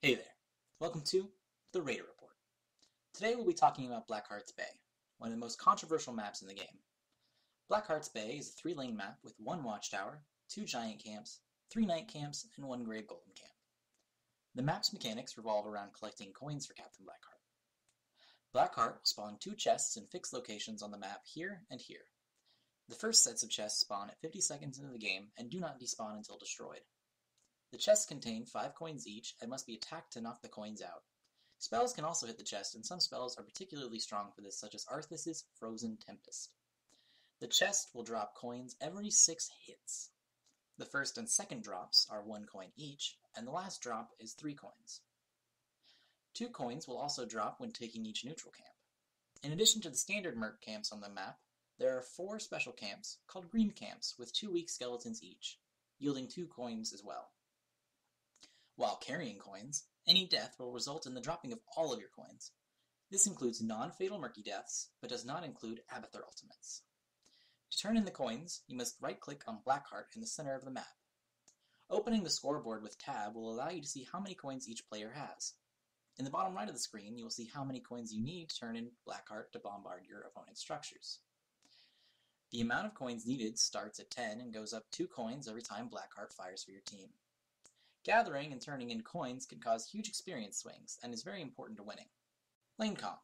Hey there, welcome to the Raider Report. Today we'll be talking about Blackheart's Bay, one of the most controversial maps in the game. Blackheart's Bay is a 3-lane map with 1 watchtower, 2 giant camps, 3 night camps, and 1 grave golem camp. The map's mechanics revolve around collecting coins for Captain Blackheart. Blackheart will spawn 2 chests in fixed locations on the map here and here. The first sets of chests spawn at 50 seconds into the game and do not despawn until destroyed. The chests contain 5 coins each and must be attacked to knock the coins out. Spells can also hit the chest, and some spells are particularly strong for this, such as Arthas's Frozen Tempest. The chest will drop coins every 6 hits. The first and second drops are 1 coin each, and the last drop is 3 coins. 2 coins will also drop when taking each neutral camp. In addition to the standard merc camps on the map, there are 4 special camps called green camps with 2 weak skeletons each, yielding 2 coins as well. While carrying coins, any death will result in the dropping of all of your coins. This includes non-fatal murky deaths, but does not include Abathur ultimates. To turn in the coins, you must right-click on Blackheart in the center of the map. Opening the scoreboard with Tab will allow you to see how many coins each player has. In the bottom right of the screen, you will see how many coins you need to turn in Blackheart to bombard your opponent's structures. The amount of coins needed starts at 10 and goes up 2 coins every time Blackheart fires for your team. Gathering and turning in coins can cause huge experience swings and is very important to winning. Lane comp.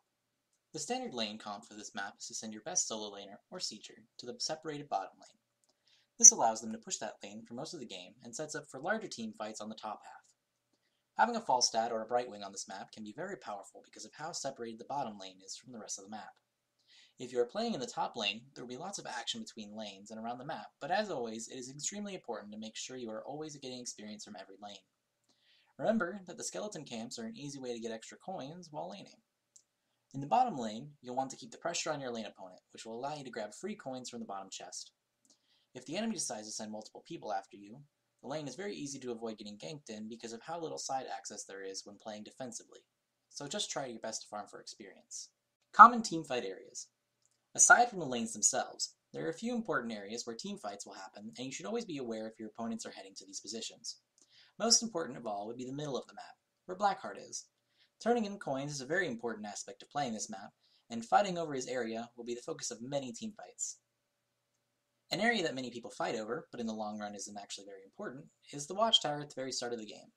The standard lane comp for this map is to send your best solo laner, or sieger, to the separated bottom lane. This allows them to push that lane for most of the game and sets up for larger team fights on the top half. Having a Falstad or a Brightwing on this map can be very powerful because of how separated the bottom lane is from the rest of the map. If you are playing in the top lane, there will be lots of action between lanes and around the map, but as always, it is extremely important to make sure you are always getting experience from every lane. Remember that the skeleton camps are an easy way to get extra coins while laning. In the bottom lane, you'll want to keep the pressure on your lane opponent, which will allow you to grab free coins from the bottom chest. If the enemy decides to send multiple people after you, the lane is very easy to avoid getting ganked in because of how little side access there is when playing defensively, so just try your best to farm for experience. Common teamfight areas. Aside from the lanes themselves, there are a few important areas where teamfights will happen, and you should always be aware if your opponents are heading to these positions. Most important of all would be the middle of the map, where Blackheart is. Turning in coins is a very important aspect of playing this map, and fighting over his area will be the focus of many teamfights. An area that many people fight over, but in the long run isn't actually very important, is the watchtower at the very start of the game.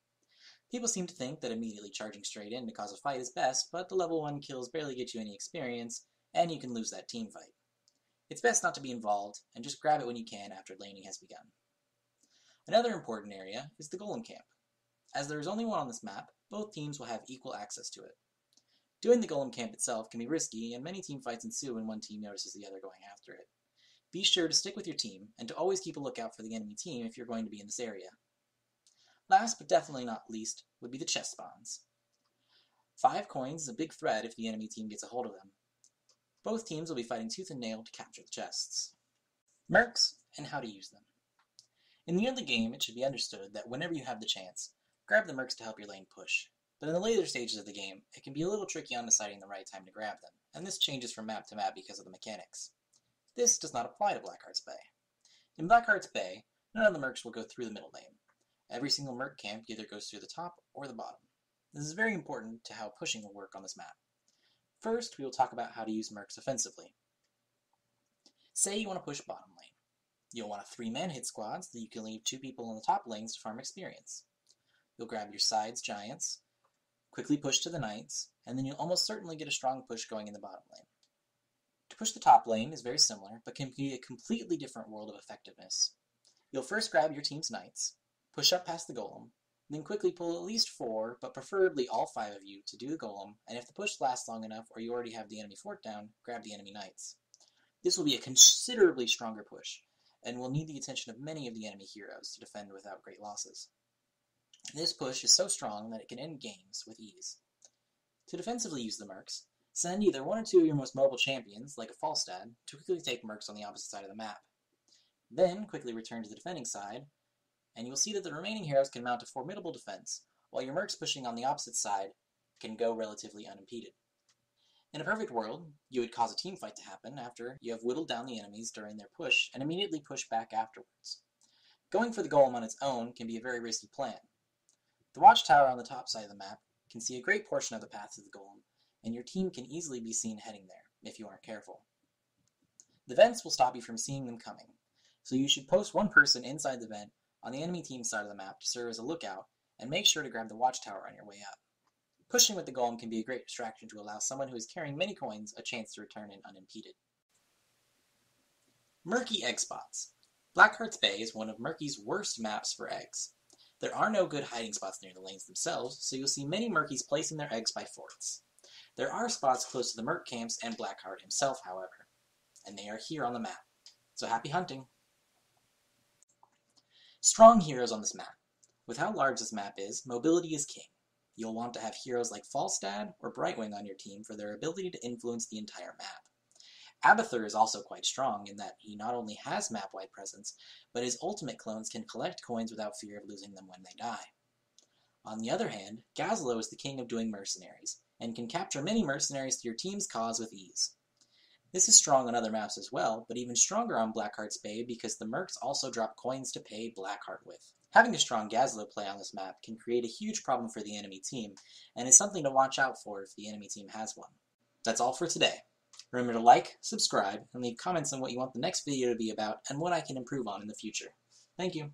People seem to think that immediately charging straight in to cause a fight is best, but the level 1 kills barely get you any experience, and you can lose that team fight. It's best not to be involved, and just grab it when you can after laning has begun. Another important area is the golem camp. As there is only one on this map, both teams will have equal access to it. Doing the golem camp itself can be risky, and many teamfights ensue when one team notices the other going after it. Be sure to stick with your team, and to always keep a lookout for the enemy team if you're going to be in this area. Last, but definitely not least, would be the chest spawns. 5 coins is a big threat if the enemy team gets a hold of them. Both teams will be fighting tooth and nail to capture the chests. Mercs, and how to use them. In the early game, it should be understood that whenever you have the chance, grab the mercs to help your lane push. But in the later stages of the game, it can be a little tricky on deciding the right time to grab them, and this changes from map to map because of the mechanics. This does not apply to Blackheart's Bay. In Blackheart's Bay, none of the mercs will go through the middle lane. Every single merc camp either goes through the top or the bottom. This is very important to how pushing will work on this map. First, we will talk about how to use mercs offensively. Say you want to push bottom lane. You'll want a 3-man hit squad so that you can leave 2 people in the top lanes to farm experience. You'll grab your sides giants, quickly push to the knights, and then you'll almost certainly get a strong push going in the bottom lane. To push the top lane is very similar, but can be a completely different world of effectiveness. You'll first grab your team's knights, push up past the golem, then quickly pull at least 4, but preferably all 5 of you to do the golem, and if the push lasts long enough or you already have the enemy fort down, grab the enemy knights. This will be a considerably stronger push, and will need the attention of many of the enemy heroes to defend without great losses. This push is so strong that it can end games with ease. To defensively use the mercs, send either 1 or 2 of your most mobile champions, like a Falstad, to quickly take mercs on the opposite side of the map. Then quickly return to the defending side, and you'll see that the remaining heroes can mount a formidable defense, while your mercs pushing on the opposite side can go relatively unimpeded. In a perfect world, you would cause a team fight to happen after you have whittled down the enemies during their push and immediately push back afterwards. Going for the golem on its own can be a very risky plan. The watchtower on the top side of the map can see a great portion of the path to the golem, and your team can easily be seen heading there, if you aren't careful. The vents will stop you from seeing them coming, so you should post one person inside the vent on the enemy team's side of the map to serve as a lookout, and make sure to grab the watchtower on your way up. Pushing with the golem can be a great distraction to allow someone who is carrying many coins a chance to return in unimpeded. Murky egg spots. Blackheart's Bay is one of Murky's worst maps for eggs. There are no good hiding spots near the lanes themselves, so you'll see many Murkies placing their eggs by forts. There are spots close to the Merc camps and Blackheart himself, however, and they are here on the map. So happy hunting! Strong heroes on this map. With how large this map is, mobility is king. You'll want to have heroes like Falstad or Brightwing on your team for their ability to influence the entire map. Abathur is also quite strong in that he not only has map-wide presence, but his ultimate clones can collect coins without fear of losing them when they die. On the other hand, Gazlo is the king of doing mercenaries, and can capture many mercenaries to your team's cause with ease. This is strong on other maps as well, but even stronger on Blackheart's Bay because the Mercs also drop coins to pay Blackheart with. Having a strong Gazlo play on this map can create a huge problem for the enemy team, and is something to watch out for if the enemy team has one. That's all for today. Remember to like, subscribe, and leave comments on what you want the next video to be about and what I can improve on in the future. Thank you.